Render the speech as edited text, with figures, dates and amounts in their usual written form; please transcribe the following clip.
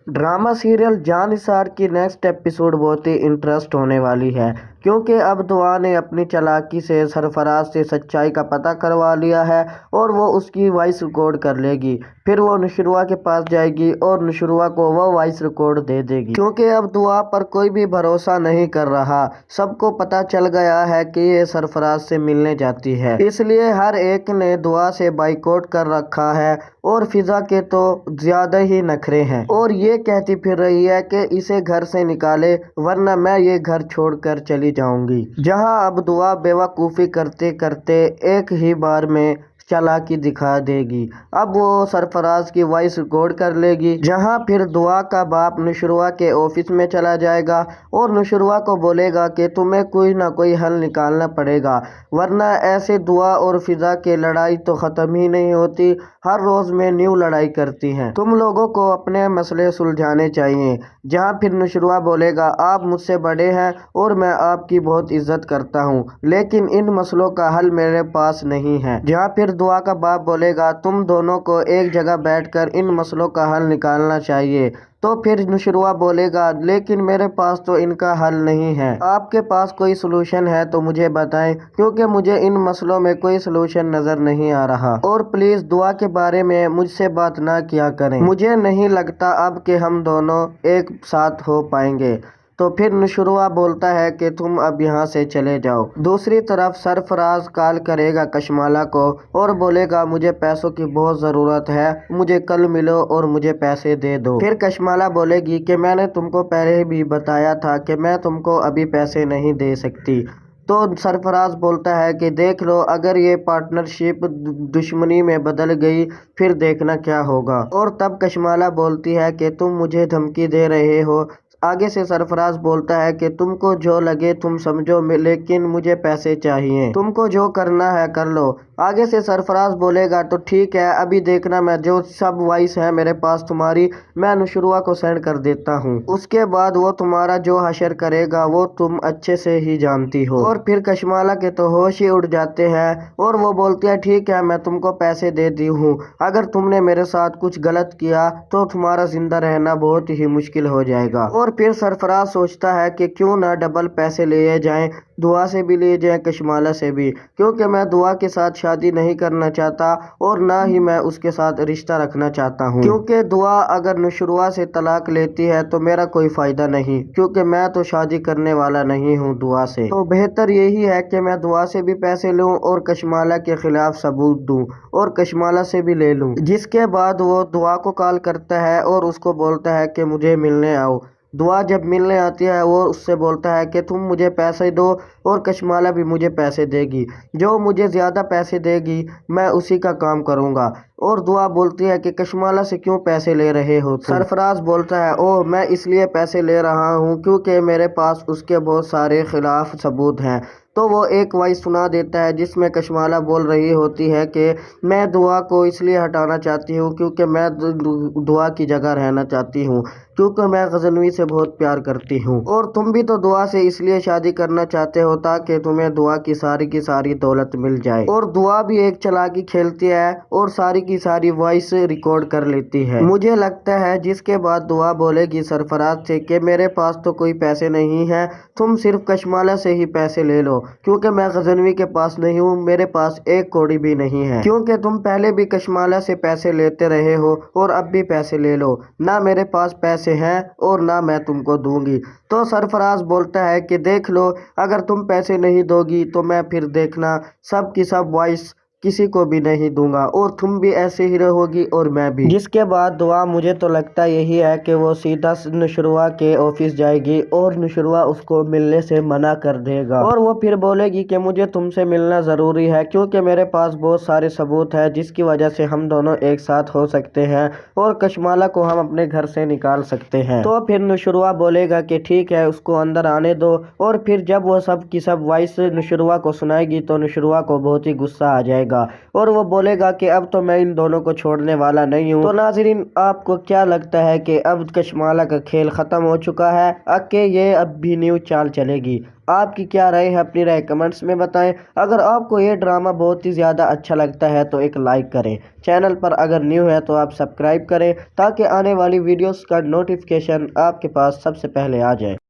Drama serial Jannisar की next episode बहुत ही interest होने वाली है, क्योंकि अब दुआ ने अपनी चालाकी से सरफराज से सच्चाई का पता करवा लिया है और वो उसकी वॉइस रिकॉर्ड कर लेगी। फिर वो नुशरवा के पास जाएगी और नुशरवा को वो वॉइस रिकॉर्ड दे देगी, क्योंकि अब दुआ पर कोई भी भरोसा नहीं कर रहा। सबको पता चल गया है कि ये सरफराज से मिलने जाती है, इसलिए हर एक ने दुआ से बाइकआउट कर रखा है। और फिजा के तो ज्यादा ही नखरे हैं और ये कहती फिर रही है कि इसे घर से निकाले वरना मैं ये घर छोड़कर चली जाऊंगी। जहां अब दुआ बेवकूफ़ी करते करते एक ही बार में चालाकी दिखा देगी। अब वो सरफराज की वॉइस रिकॉर्ड कर लेगी, जहां फिर दुआ का बाप नुशरवा के ऑफिस में चला जाएगा और नुशरवा को बोलेगा कि तुम्हें कोई ना कोई हल निकालना पड़ेगा, वरना ऐसे दुआ और फिजा की लड़ाई तो ख़त्म ही नहीं होती, हर रोज़ में न्यू लड़ाई करती हैं। तुम लोगों को अपने मसले सुलझाने चाहिए। जहां फिर नुशरवा बोलेगा आप मुझसे बड़े हैं और मैं आपकी बहुत इज्जत करता हूं, लेकिन इन मसलों का हल मेरे पास नहीं है। जहां फिर दुआ का बाप बोलेगा तुम दोनों को एक जगह बैठकर इन मसलों का हल निकालना चाहिए। तो फिर नुशरवा बोलेगा लेकिन मेरे पास तो इनका हल नहीं है, आपके पास कोई सलूशन है तो मुझे बताएं, क्योंकि मुझे इन मसलों में कोई सलूशन नजर नहीं आ रहा। और प्लीज दुआ के बारे में मुझसे बात ना किया करें, मुझे नहीं लगता अब कि हम दोनों एक साथ हो पाएंगे। तो फिर नुशरवा बोलता है कि तुम अब यहाँ से चले जाओ। दूसरी तरफ सरफराज कॉल करेगा कशमाला को और बोलेगा मुझे पैसों की बहुत ज़रूरत है, मुझे कल मिलो और मुझे पैसे दे दो। फिर कशमाला बोलेगी कि मैंने तुमको पहले भी बताया था कि मैं तुमको अभी पैसे नहीं दे सकती। तो सरफराज बोलता है कि देख लो, अगर ये पार्टनरशिप दुश्मनी में बदल गई फिर देखना क्या होगा। और तब कशमाला बोलती है कि तुम मुझे धमकी दे रहे हो। आगे से सरफराज बोलता है कि तुमको जो लगे तुम समझो, लेकिन मुझे पैसे चाहिए, तुमको जो करना है कर लो। आगे से सरफराज बोलेगा तो ठीक है, अभी देखना मैं जो सब वॉइस है मेरे पास तुम्हारी मैं नुशरवा को सेंड कर देता हूँ, उसके बाद वो तुम्हारा जो हशर करेगा वो तुम अच्छे से ही जानती हो। और फिर कशमाला के तो होश ही उड़ जाते हैं और वो बोलती है ठीक है मैं तुमको पैसे दे दी हूँ, अगर तुमने मेरे साथ कुछ गलत किया तो तुम्हारा जिंदा रहना बहुत ही मुश्किल हो जाएगा। और फिर सरफराज सोचता है कि क्यों ना डबल पैसे लिए जाएं, दुआ से भी लिए जाएं कशमाला से भी, क्योंकि मैं दुआ के साथ शादी नहीं करना चाहता और ना ही मैं उसके साथ रिश्ता रखना चाहता हूँ, क्योंकि दुआ अगर नुशरवा से तलाक लेती है तो मेरा कोई फायदा नहीं, क्योंकि मैं तो शादी करने वाला नहीं हूँ दुआ से। तो बेहतर यही है कि मैं दुआ से भी पैसे लूँ और कशमाला के खिलाफ सबूत दूँ और कशमाला से भी ले लूँ। जिसके बाद वो दुआ को कॉल करता है और उसको बोलता है कि मुझे मिलने आओ। दुआ जब मिलने आती है वो उससे बोलता है कि तुम मुझे पैसे दो और कशमाला भी मुझे पैसे देगी, जो मुझे ज़्यादा पैसे देगी मैं उसी का काम करूँगा। और दुआ बोलती है कि कशमाला से क्यों पैसे ले रहे हो तुम? सरफराज बोलता है ओह मैं इसलिए पैसे ले रहा हूँ क्योंकि मेरे पास उसके बहुत सारे खिलाफ सबूत हैं। तो वो एक वॉइस सुना देता है जिसमें कशमाला बोल रही होती है कि मैं दुआ को इसलिए हटाना चाहती हूँ क्योंकि मैं दुआ की जगह रहना चाहती हूँ, क्योंकि मैं गजनवी से बहुत प्यार करती हूँ और तुम भी तो दुआ से इसलिए शादी करना चाहते हो ताकि तुम्हें दुआ की सारी दौलत मिल जाए। और दुआ भी एक चालाकी खेलती है और सारी की सारी वॉइस रिकॉर्ड कर लेती है, मुझे लगता है। जिसके बाद दुआ बोलेगी सरफराज से कि मेरे पास तो कोई पैसे नहीं है, तुम सिर्फ कशमाला से ही पैसे ले लो, क्योंकि मैं गजनवी के पास नहीं हूँ, मेरे पास एक कौड़ी भी नहीं है, क्योंकि तुम पहले भी कशमाला से पैसे लेते रहे हो और अब भी पैसे ले लो, ना मेरे पास पैसे हैं और ना मैं तुमको दूंगी। तो सरफराज बोलता है कि देख लो, अगर तुम पैसे नहीं दोगी तो मैं फिर देखना सब की सब वॉइस किसी को भी नहीं दूंगा और तुम भी ऐसे ही रहोगी और मैं भी। जिसके बाद दुआ मुझे तो लगता यही है कि वो सीधा नुशरवा के ऑफिस जाएगी और नुशरवा उसको मिलने से मना कर देगा और वो फिर बोलेगी कि मुझे तुमसे मिलना ज़रूरी है क्योंकि मेरे पास बहुत सारे सबूत है जिसकी वजह से हम दोनों एक साथ हो सकते हैं और कशमाला को हम अपने घर से निकाल सकते हैं। तो फिर नुशरवा बोलेगा कि ठीक है उसको अंदर आने दो। और फिर जब वो सब की सब वॉइस नुशरवा को सुनाएगी तो नुशरवा को बहुत ही गुस्सा आ जाएगा گا اور وہ بولے گا کہ اب تو میں ان دونوں کو چھوڑنے والا نہیں ہوں۔ تو ناظرین، آپ کو کیا لگتا ہے کہ اب کشمالہ کا کھیل ختم ہو چکا ہے کہ یہ اب بھی نیو چال چلے گی؟ آپ کی کیا رائے ہے؟ اپنی رائے کمنٹس میں بتائیں۔ اگر آپ کو یہ ڈرامہ بہت ہی زیادہ اچھا لگتا ہے تو ایک لائک کریں، چینل پر اگر نیو ہے تو آپ سبسکرائب کریں تاکہ آنے والی ویڈیوز کا نوٹیفیکیشن آپ کے پاس سب سے پہلے آ جائے۔